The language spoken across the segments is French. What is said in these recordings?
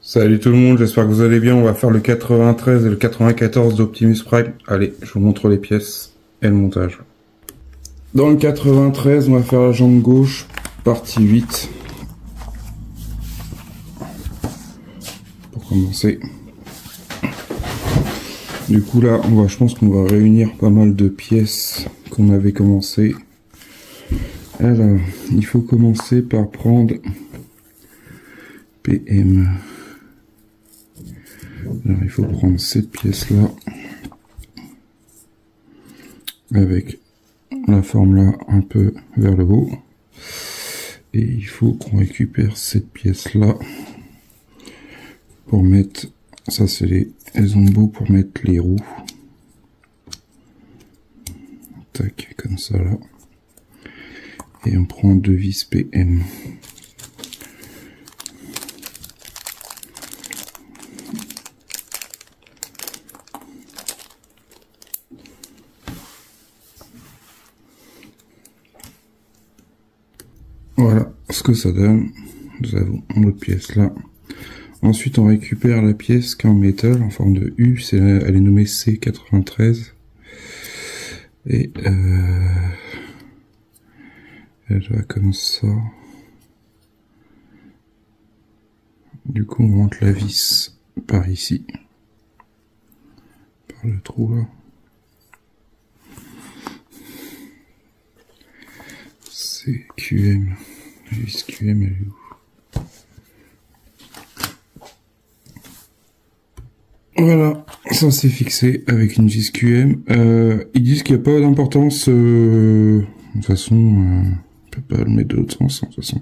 Salut tout le monde, j'espère que vous allez bien. On va faire le 93 et le 94 d'Optimus Prime. Allez, je vous montre les pièces et le montage. Dans le 93, on va faire la jambe gauche, partie 8. Pour commencer. Du coup là, je pense qu'on va réunir pas mal de pièces qu'on avait commencé. Alors, il faut commencer par prendre PM. Alors il faut prendre cette pièce là avec la forme là un peu vers le haut, et il faut qu'on récupère cette pièce là pour mettre, ça c'est les embouts pour mettre les roues, tac, comme ça là, et on prend 2 vis PM. Voilà ce que ça donne. Nous avons notre pièce là. Ensuite, on récupère la pièce qui est en métal en forme de U. Elle est nommée C93. Et elle va comme ça. Du coup, on rentre la vis par ici. Par le trou là. C'est QM. La vis QM, elle est où? Voilà, ça c'est fixé avec une vis QM. Ils disent qu'il n'y a pas d'importance. De toute façon, on peut pas le mettre de l'autre sens. De toute façon,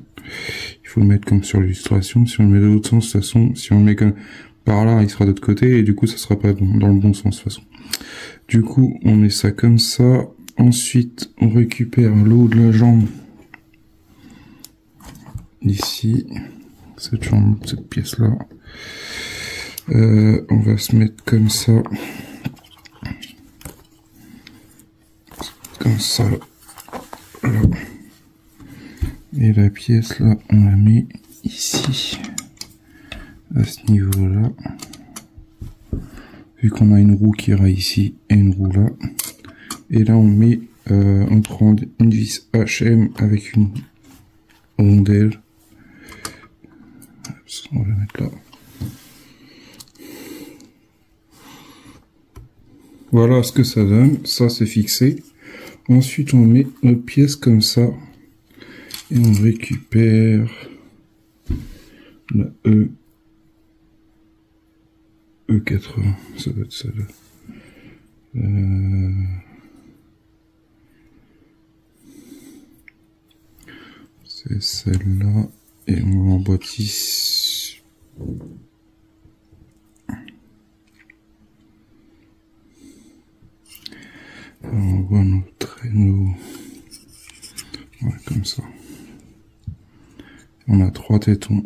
il faut le mettre comme sur l'illustration. Si on le met de l'autre sens, de toute façon, si on le met comme par là, il sera de l'autre côté et du coup, ça sera pas dans le bon sens de toute façon. Du coup, on met ça comme ça. Ensuite, on récupère le haut de la jambe ici, cette pièce là. On va se mettre comme ça, là. Et la pièce là, on la met ici, à ce niveau là, vu qu'on a une roue qui ira ici et une roue là. Et là on met, on prend une vis HM avec une rondelle. On va la mettre là. Voilà ce que ça donne, ça c'est fixé. Ensuite on met notre pièce comme ça et on récupère la E80, ça doit être ça là. C'est celle-là et on l'emboîte ici. On voit nos traîneaux, ouais, comme ça. On a 3 tétons,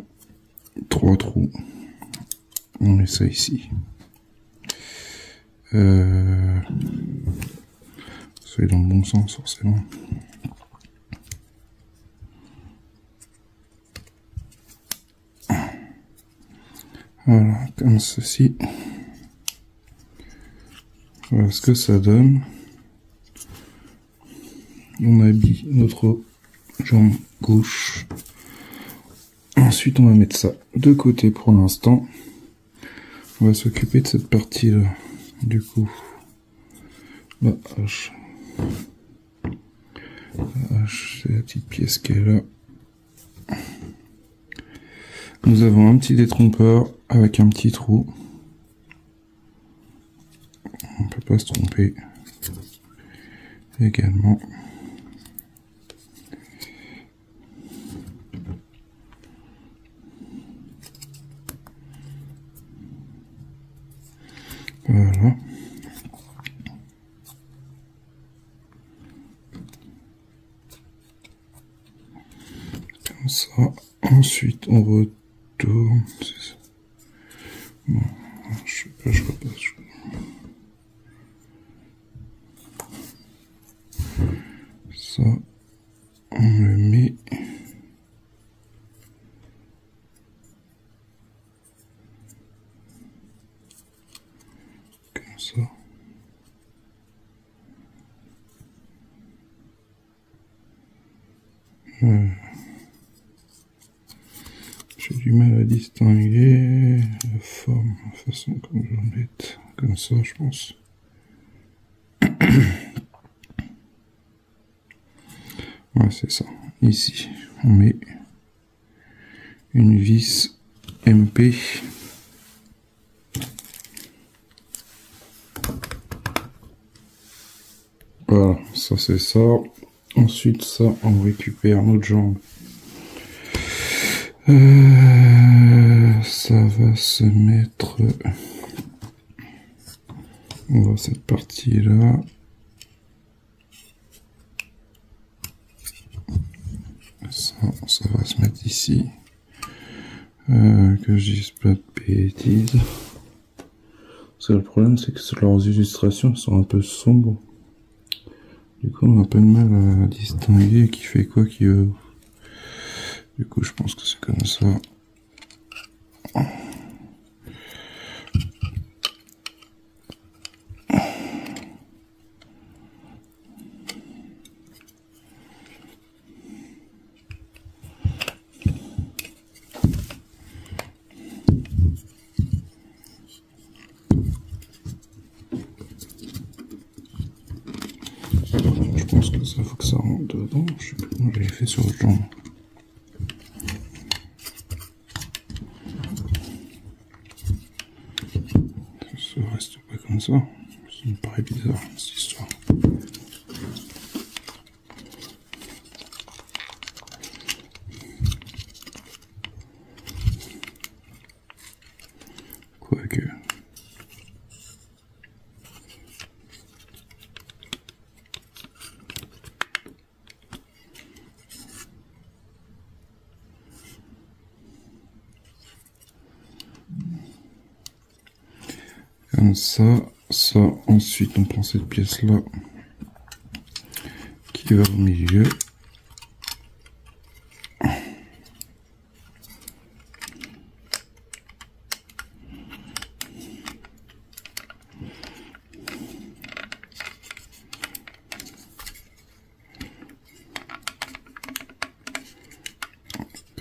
3 trous. On met ça ici. C'est dans le bon sens forcément. Voilà, comme ceci. Voilà ce que ça donne. On habille notre jambe gauche. Ensuite, on va mettre ça de côté pour l'instant. On va s'occuper de cette partie-là. Du coup, la hache. La hache, c'est la petite pièce qui est là. Nous avons un petit détrompeur avec un petit trou. On ne peut pas se tromper. Également. Voilà. Comme ça. Ensuite, on retourne. Bon, je sais pas, je repasse. Ça, on le met ça. J'ai du mal à distinguer la forme, la façon comme je vais mettre, comme ça je pense. Ouais, c'est ça. Ici, on met une vis MP. Voilà, ça c'est ça. Ensuite, ça, on récupère notre jambe. Ça va se mettre... On voit cette partie-là. Ça va se mettre ici. Que je dise pas de bêtises. Parce que le problème, c'est que leurs illustrations sont un peu sombres. Du coup, on a un peu de mal à distinguer qui fait quoi, qui veut. Du coup, je pense que c'est comme ça. Je pense que ça faut que ça rentre dedans. Je sais plus comment j'avais fait sur le jambe. Ça reste pas comme ça. Ça me paraît bizarre cette histoire. Quoique. Comme ça, ensuite on prend cette pièce là qui va au milieu.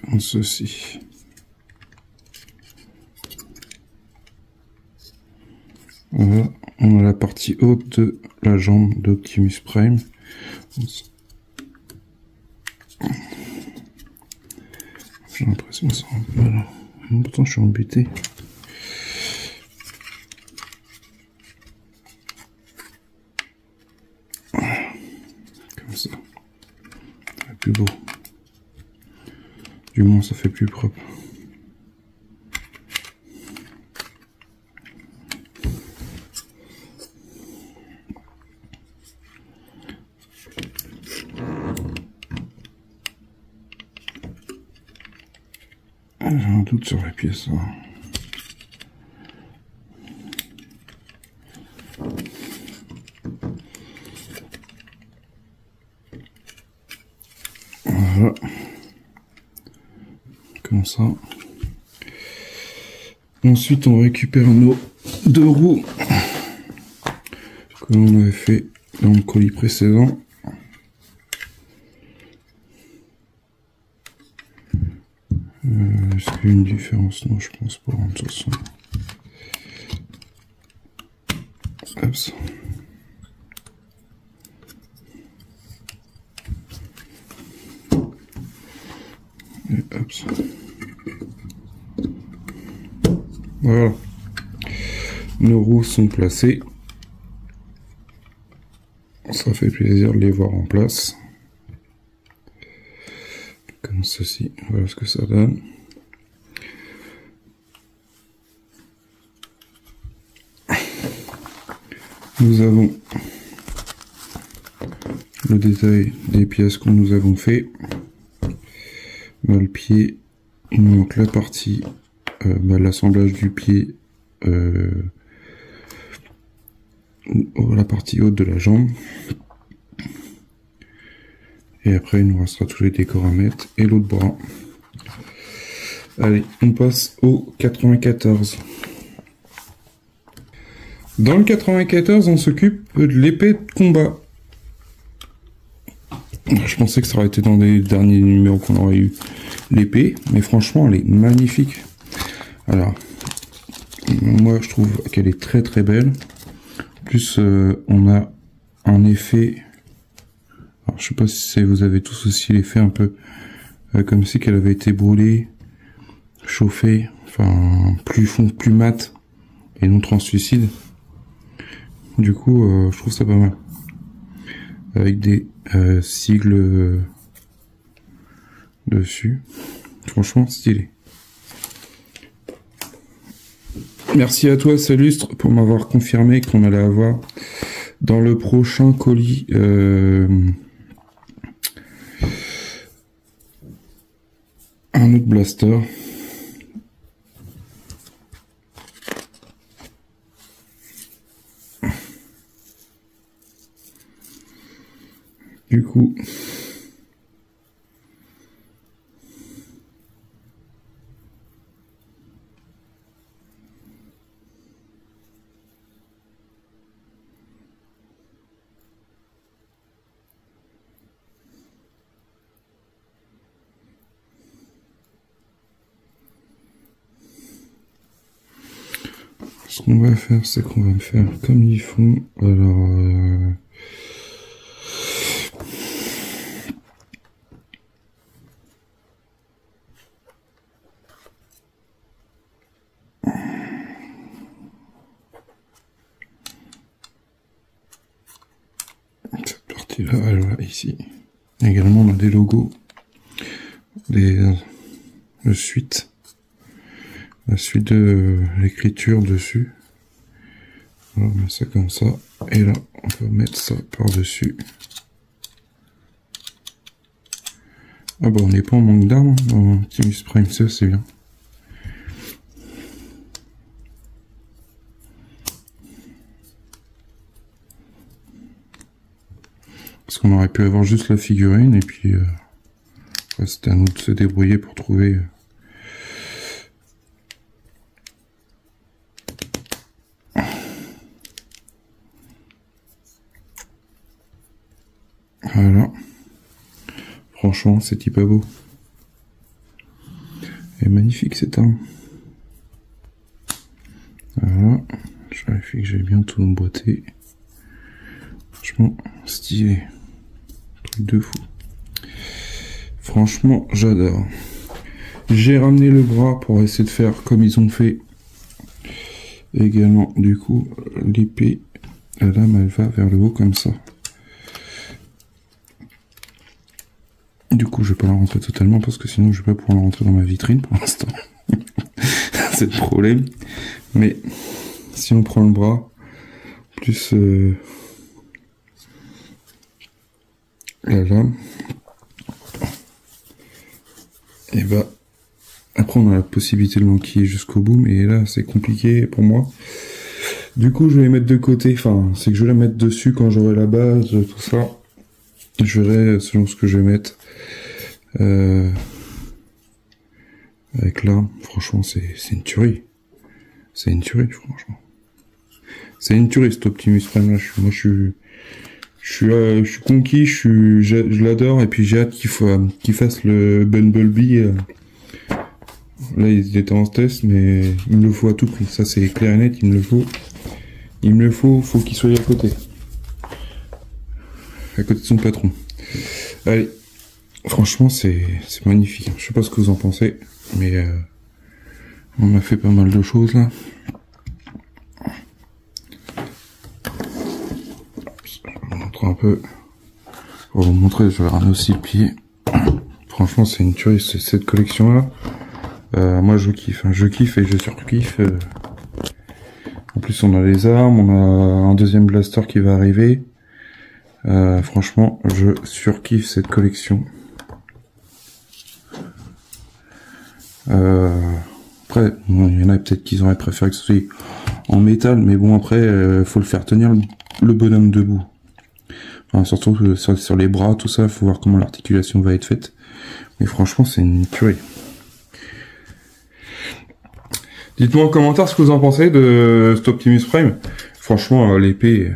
Comme ceci. Voilà, on a la partie haute de la jambe d'Optimus Prime. J'ai l'impression que ça rend pas là. Pourtant je suis embêté. Comme ça. Ça fait plus beau. Du moins ça fait plus propre. J'ai un doute sur la pièce. Voilà. Comme ça. Ensuite, on récupère nos deux roues que l'on avait fait dans le colis précédent. Est-ce qu'il y a une différence? Non, je pense pas. De toute façon. Hop ça. Et hop ça. Voilà. Nos roues sont placées. Ça fait plaisir de les voir en place. Comme ceci. Voilà ce que ça donne. Nous avons le détail des pièces que nous avons fait. Le pied, il nous manque la partie, l'assemblage du pied, la partie haute de la jambe. Et après, il nous restera tous les décors à mettre et l'autre bras. Allez, on passe au 94. Dans le 94, on s'occupe de l'épée de combat. Je pensais que ça aurait été dans les derniers numéros qu'on aurait eu l'épée, mais franchement, elle est magnifique. Alors, moi, je trouve qu'elle est très très belle. En plus, on a un effet... Alors, je sais pas si vous avez tous aussi l'effet un peu comme si qu'elle avait été brûlée, chauffée, enfin, plus mat et non translucide. Du coup, je trouve ça pas mal. Avec des sigles dessus. Franchement, stylé. Merci à toi, Salustre, pour m'avoir confirmé qu'on allait avoir dans le prochain colis un autre blaster. Du coup, ce qu'on va faire, c'est qu'on va faire comme ils font. Alors, cette partie-là, elle va ici. Également, on a des logos, la suite de l'écriture dessus. On va mettre ça comme ça, et là, on peut mettre ça par-dessus. Ah bah, on n'est pas en manque d'armes dans Optimus Prime, ça c'est bien. Parce qu'on aurait pu avoir juste la figurine, et puis c'était à nous de se débrouiller pour trouver... Voilà. Franchement, c'est hyper beau. Et magnifique cette arme. Voilà. Je vérifie que j'ai bien tout emboîté. Franchement, stylé. Truc de fou. Franchement, j'adore. J'ai ramené le bras pour essayer de faire comme ils ont fait. Également, du coup, l'épée, la lame, elle va vers le haut comme ça. Du coup, je vais pas la rentrer totalement parce que sinon je vais pas pouvoir la rentrer dans ma vitrine pour l'instant. C'est le problème. Mais si on prend le bras, plus la lame, et bah après on a la possibilité de l'enquiller jusqu'au bout, mais là c'est compliqué pour moi. Du coup, je vais les mettre de côté. Enfin, c'est que je vais la mettre dessus quand j'aurai la base, tout ça. Je verrai selon ce que je vais mettre. Avec là, franchement, c'est une tuerie. C'est une tuerie, franchement. C'est une tuerie, cet Optimus Prime là. Je suis conquis, je l'adore, et puis j'ai hâte qu'il fasse le Bumblebee. Là, il était en test, mais il me le faut à tout prix. Ça, c'est clair et net, il me le faut. Il me le faut qu'il soit à côté. À côté de son patron. Allez. Franchement, c'est magnifique. Je sais pas ce que vous en pensez, mais on a fait pas mal de choses là. Je vais vous montrer un peu. Pour vous montrer, je vais ramener aussi le pied. Franchement, c'est une tuerie, cette collection là. Moi, je kiffe. Hein. Je kiffe et je surkiffe. En plus, on a les armes, on a un deuxième blaster qui va arriver. Franchement, je surkiffe cette collection. Après, il y en a peut-être qui auraient préféré que ce soit en métal, mais bon, après, faut le faire tenir le bonhomme debout. Enfin, surtout sur les bras, tout ça, faut voir comment l'articulation va être faite. Mais franchement, c'est une tuerie. Dites-moi en commentaire ce que vous en pensez de cet Optimus Prime. franchement, l'épée,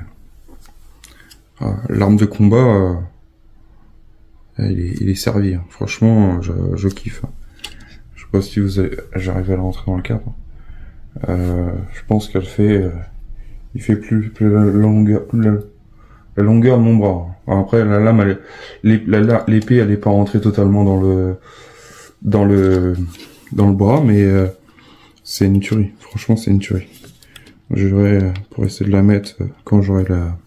l'arme de combat, il est servi. Hein. Franchement, je kiffe. Je sais pas si j'arrive à la rentrer dans le cadre. Je pense qu'elle fait, il fait plus la longueur, la longueur de mon bras. Alors après, la lame, l'épée, elle est pas rentrée totalement dans le bras, mais c'est une tuerie. Franchement, c'est une tuerie. Je vais pour essayer de la mettre quand j'aurai la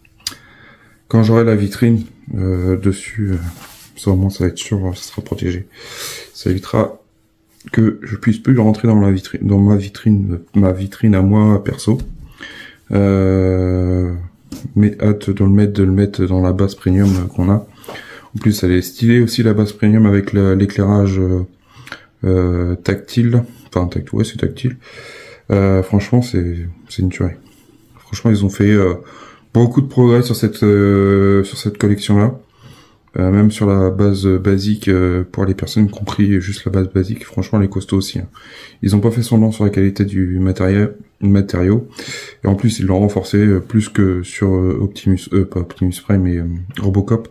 vitrine dessus. Ça au moins, ça va être sûr, ça sera protégé. Ça évitera que je puisse plus rentrer dans ma vitrine à moi perso. Mais hâte de le mettre dans la base premium qu'on a. En plus, elle est stylée aussi, la base premium, avec l'éclairage tactile. Enfin, ouais, c'est tactile. Franchement, c'est une tuerie. Franchement, ils ont fait beaucoup de progrès sur cette collection-là. Même sur la base basique, pour les personnes qui ont pris juste la base basique, franchement, elle est costaud aussi. Hein. Ils ont pas fait semblant sur la qualité du matériau. Et en plus, ils l'ont renforcé plus que sur pas Optimus Prime, mais Robocop.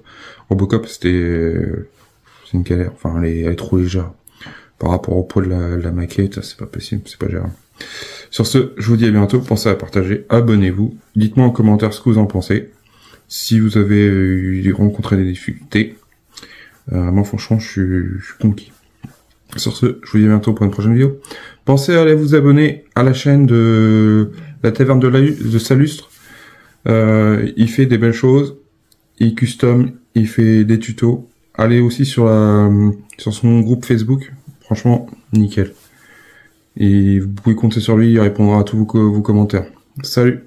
Robocop, c'est une galère. Enfin, elle est trop légère. Par rapport au poids de la maquette, c'est pas possible, c'est pas gérable. Sur ce, je vous dis à bientôt. Pensez à partager, abonnez-vous. Dites-moi en commentaire ce que vous en pensez. Si vous avez rencontré des difficultés, moi franchement je suis conquis. Sur ce, je vous dis à bientôt pour une prochaine vidéo. Pensez à aller vous abonner à la chaîne de la Taverne de Salustre. Il fait des belles choses, il custom, il fait des tutos. Allez aussi sur son groupe Facebook, franchement nickel. Et vous pouvez compter sur lui, il répondra à tous vos commentaires. Salut!